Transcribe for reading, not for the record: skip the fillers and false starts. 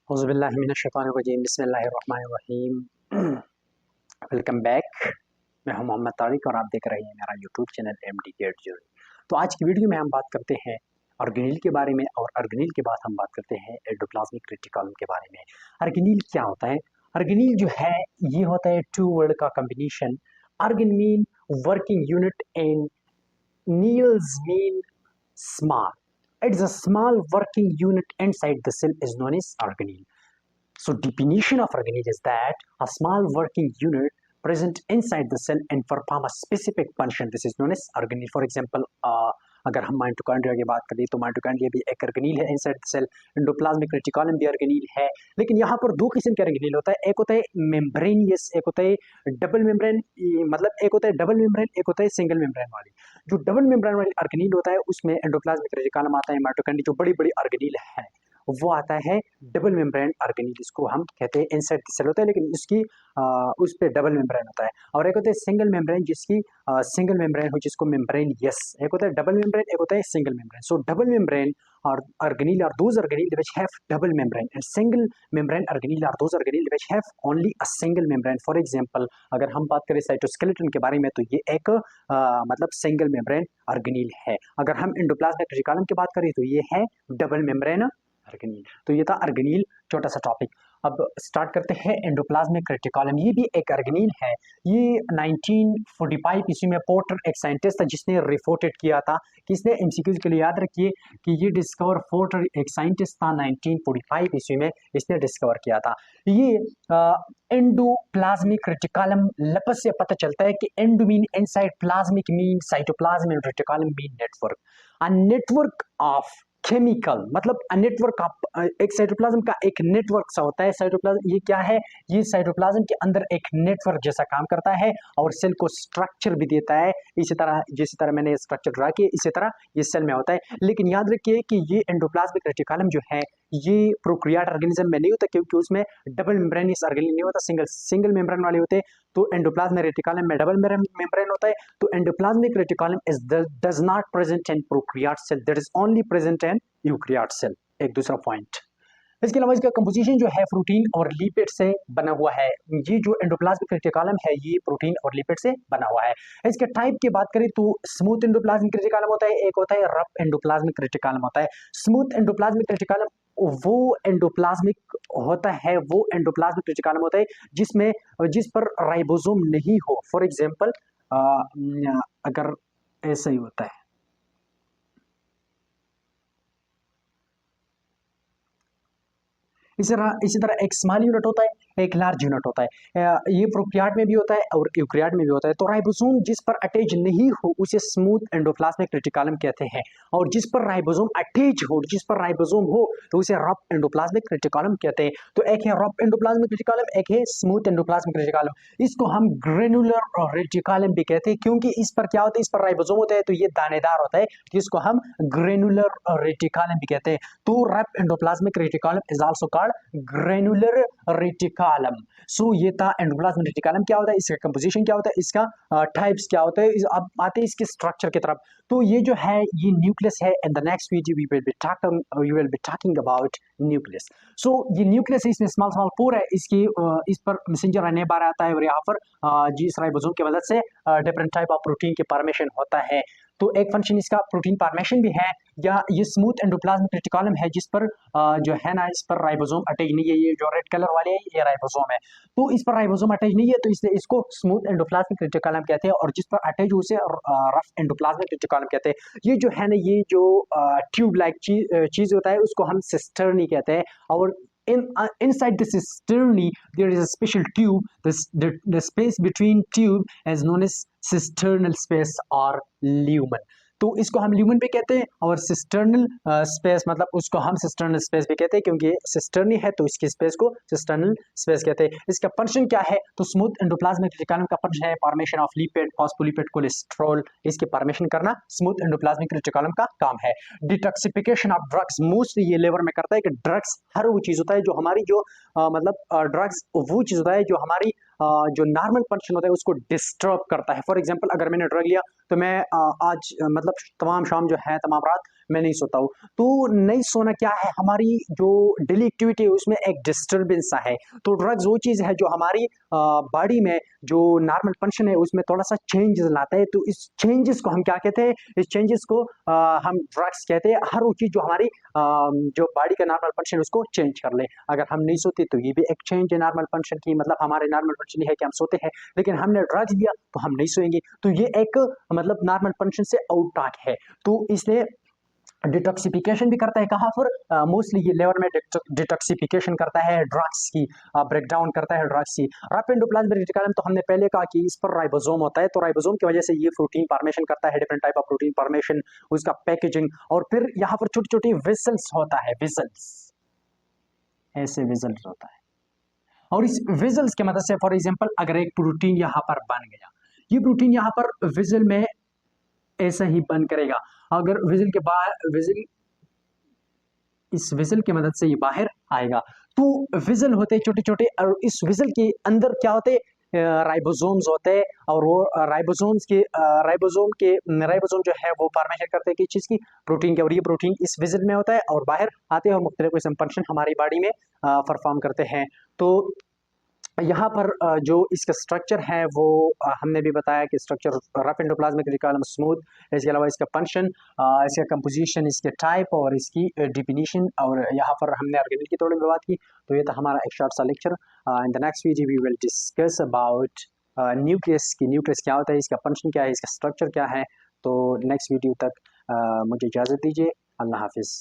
औज़ुबिल्लाहि मिनश्शैतानिर्रजीम बिस्मिल्लाहिर्रहमानिर्रहीम। Welcome back. मैं हूं मोहम्मद तारिक और आप देख रहे हैं मेरा YouTube channel MD get journey. तो आज की वीडियो में हम बात करते हैं ऑर्गेनील के बारे में और ऑर्गेनील के बाद हम बात करते हैं एंडोप्लाज्मिक रेटिकुलम के बारे में। ऑर्गेनील क्या होता है? ऑर्गेनील जो है ये होता है टू वर्ड का combination. Organ mean working unit and Niels mean small. It's a small working unit inside the cell is known as organelle. So definition of organelle is that a small working unit present inside the cell and perform a specific function. This is known as organelle. For example, अगर हम mitochondria की बात करें तो mitochondria भी एक organelle है inside the cell. Endoplasmic reticulum भी ऑर्गेनील है, लेकिन यहाँ पर दो किस्म के ऑर्गेनील होता है। एक होता है मेम्ब्रेनियस, एक होता है डबल मेम्ब्रेन। मतलब एक होता है डबल मेम्ब्रेन, एक होता है सिंगल मेम्ब्रेन वाली। जो डबल मेम्ब्रेन वाली ऑर्गेनील होता है उसमें एंडोप्लाज्मिक रेटिकुलम आता है, माइटोकॉन्ड्रिया जो बड़ी बड़ी ऑर्गेनील है वो आता है डबल मेम्ब्रेन ऑर्गेनील, जिसको हम कहते हैं इनसाइड द सेल होता है, लेकिन उसकी उस पे डबल मेम्ब्रेन होता है। और एक होता है सिंगल मेम्ब्रेन जिसकी सिंगल मेम्ब्रेन हो, जिसको मेम्ब्रेन यस। एक होता है डबल मेम्ब्रेन, एक होता है single membrane. So double membrane और organelle are those organelle which have double membrane and single membrane organelle are those organelle which have only a single membrane. For example अगर हम बात करें साइटोस्केलेटन के बारे में तो ये एक मतलब सिंगल मेम्ब्रेन ऑर्गेनील है। अगर हम एंडोप्लाज्मिक रेटिकुलम की बात करें तो ये है डबल मेम्ब्रेन ऑर्गेनील। तो ये था ऑर्गेनील, छोटा सा टॉपिक। अब स्टार्ट करते हैं एंडोप्लाज्मिक रेटिकुलम। ये भी एक ऑर्गेनील है। ये 1945 ईस्वी में पोर्टर एक साइंटिस्ट था जिसने रिपोर्टेड किया था। किसने? एमसीक्यूज के लिए याद रखिए कि ये डिस्कवर पोर्टर एक साइंटिस्ट था 1945 ईस्वी में, इसने डिस्कवर किया था। ये एंडोप्लाज्मिक रेटिकुलम लफ्ज से पता चलता है कि endo mean inside, plasmic mean cytoplasm and reticulum mean network. A network of chemical, मतलब नेटवर्क ऑफ एक साइटोप्लाज्म का एक नेटवर्क सा होता है। साइटोप्लाज्म ये क्या है? ये साइटोप्लाज्म के अंदर एक नेटवर्क जैसा काम करता है और सेल को स्ट्रक्चर भी देता है। इसी तरह जिस तरह मैंने स्ट्रक्चर ड्रा किया इसी तरह ये सेल में होता है। लेकिन याद रखिए कि ये एंडोप्लाज्मिक रेटिकुलम जो है ये प्रोकैरियोट ऑर्गेनिज्म में नहीं होता, क्योंकि उसमें डबल मेम्ब्रेनस ऑर्गेनील नहीं होता, सिंगल मेम्ब्रेन वाले होते हैं। तो एंडोप्लाज्मिक रेटिकुलम में डबल मेम्ब्रेन होता है। तो endoplasmic reticulum is does not present in prokaryote cell, that is only present in eukaryote cell. एक दूसरा पॉइंट। इसके अलावा इसका कंपोजिशन जो है प्रोटीन और लिपिड से बना हुआ है। ये जो एंडोप्लाज्मिक रेटिकुलम है ये प्रोटीन और लिपिड से बना हुआ है। इसके टाइप की बात करें तो स्मूथ एंडोप्लाज्मिक रेटिकुलम होता है, एक होता है रफ एंडोप्लाज्मिक रेटिकुलम होता है। स्मूथ एंडोप्लाज्मिक रेटिकुलम वो एंडोप्लाज्मिक होता है, वो एंडोप्लाज्मिक रेटिकुलम होता है जिस पर राइबोसोम नहीं हो। फॉर एग्जांपल अगर ऐसा ही होता है, इसी तरह एक स्मॉल यूनिट होता है, एक लार्ज यूनिट होता है। ये प्रोकैरियोट में भी होता है और यूकैरियोट में भी होता है। तो राइबोसोम जिस पर अटैच नहीं हो उसे स्मूथ एंडोप्लाज्मिक रेटिकुलम कहते हैं, और जिस पर राइबोसोम अटैच हो, जिस पर राइबोसोम हो तो उसे रफ एंडोप्लाज्मिक रेटिकुलम कहते हैं। तो एक है रफ एंडोप्लाज्मिक रेटिकुलम, एक है स्मूथ एंडोप्लाज्मिक रेटिकुलम। इसको हम ग्रेनुलर रेटिकुलम भी कहते हैं, क्योंकि इस पर क्या होता है, इस पर राइबोसोम होता है तो ये दानेदार होता है, जिसको हम ग्रेनुलर रेटिकुलम भी कहते हैं। तो rough endoplasmic reticulum is also called granular reticulum. So ये था एंडोप्लाज्मिक रेटिकुलम क्या होता है, इसका कंपोजिशन क्या होता है, इसका टाइप्स क्या होता है। अब आते हैं इसके स्ट्रक्चर की तरफ। तो ये जो है ये न्यूक्लियस है। In the next video we will be talking about nucleus. So ये न्यूक्लियस है, इसमें स्मॉल स्मॉल पोर है, इसकी इस पर मैसेंजर आरएनए बार आता है और यहाँ पर जिस राइबोसोम की मदद से डिफरेंट टाइप ऑफ प्रोटीन के फॉर्मेशन होता है। तो एक फंक्शन इसका प्रोटीन फॉर्मेशन भी है। या ये स्मूथ एंडोप्लाज्मिक रेटिकुलम है जिस पर जो है ना, इस पर राइबोसोम अटैच नहीं है। ये जो रेड कलर वाले हैं ये राइबोसोम है, तो इस पर राइबोसोम अटैच नहीं है, तो इसलिए इसको स्मूथ एंडोप्लाज्मिक रेटिकुलम कहते हैं। और जिस पर अटैच हो उसे रफ एंडोप्लाज्मिक रेटिकुलम कहते हैं। ये जो है ना, ये जो ट्यूब लाइक चीज होता है उसको हम सिस्टर्नी कहते हैं। और inside the cisternae there is a special tube. The space between tube is known as cisternal space or lumen. तो इसको हम ल्यूमन भी कहते हैं, और सिस्टर्नल स्पेस मतलब उसको हम सिस्टर्नल स्पेस भी कहते हैं, क्योंकि सिस्टर्नी है तो इसकी स्पेस को सिस्टर्नल स्पेस कहते हैं। इसका फंक्शन क्या है? तो स्मूथ एंडोप्लाज्मिक रेटिकुलम का फंक्शन है formation of lipid, phospholipid, cholesterol. इसके फॉर्मेशन करना स्मूथ एंडोप्लाज्मिक रेटिकुलम का काम है। डिटॉक्सिफिकेशन ऑफ ड्रग्स, मोस्टली ये लेवर में करता है कि ड्रग्स हर वो चीज होता है जो हमारी जो मतलब ड्रग्स वो चीज होता है जो हमारी जो नॉर्मल फंक्शन होता है उसको डिस्टर्ब करता है। फॉर एग्जांपल अगर मैंने ड्रग लिया तो मैं आज मतलब तमाम शाम जो है तमाम रात मैं नहीं सोता हूँ। तो नहीं सोना क्या है, हमारी जो डेली एक्टिविटी है उसमें एक डिस्टर्बेंस सा है। तो ड्रग्स वो चीज़ है जो हमारी बॉडी में जो नॉर्मल फंक्शन है उसमें थोड़ा सा चेंजेस लाता है। तो इस चेंजेस को हम क्या कहते हैं, इस चेंजेस को हम ड्रग्स कहते हैं। हर वो चीज़ जो हमारी जो बॉडी का नॉर्मल फंक्शन है उसको चेंज कर ले। अगर हम नहीं सोते तो ये भी एक चेंज है नॉर्मल फंक्शन की, मतलब हमारे नॉर्मल फंक्शन ये है कि हम सोते हैं, लेकिन हमने ड्रग्स लिया तो हम नहीं सोएंगे। तो ये एक मतलब नॉर्मल फंक्शन से आउट है। तो इसलिए डिटॉक्सिफिकेशन भी करता है कहाँ पर, मोस्टली ये लेवर में डिटॉक्सिफिकेशन करता है ड्रग्स की, ब्रेकडाउन करता है ड्रग्स की। रैपिड एंडोप्लाज्मिक रेटिकुलम तो हमने पहले कहा कि इस पर राइबोसोम होता है, तो राइबोसोम की वजह से ये प्रोटीन फॉर्मेशन करता है, different type of protein formation, उसका पैकेजिंग, और फिर यहाँ पर छोटी छोटी विजल्स होता है, विजल्स, ऐसे विजल्स होता है। और इस विजल्स की मदद से फॉर एग्जाम्पल अगर एक प्रोटीन यहाँ पर बन गया, ये प्रोटीन यहाँ पर विजल में ऐसा ही बन करेगा। अगर विजल के बाहर, विजल, इस विजल की मदद से ये बाहर आएगा। तो विजल होते हैं छोटे छोटे, और इस विजल के अंदर क्या होते हैं, राइबोसोम्स होते हैं। और वो राइबोसोम जो है वो फॉर्मेशन करते हैं किस चीज़ की, प्रोटीन के। और ये प्रोटीन इस विजल में होता है और बाहर आते हैं और मुख्तलिफ किस्म फंक्शन हमारी बॉडी में परफॉर्म करते हैं। तो यहाँ पर जो इसका स्ट्रक्चर है वो हमने भी बताया कि structure rough endoplasmic reticulum smooth, इसके अलावा इसका फंक्शन, इसका कंपोजिशन, इसके टाइप और इसकी डिफिनीशन, और यहाँ पर हमने ऑर्गेनेल की थोड़ी बात की। तो ये था हमारा एक शॉर्ट सा lecture. In the next video we will discuss about nucleus की, न्यूक्लियस क्या होता है, इसका फंक्शन क्या है, इसका स्ट्रक्चर क्या है। तो नेक्स्ट वीडियो तक मुझे इजाज़त दीजिए। अल्लाह हाफिज़।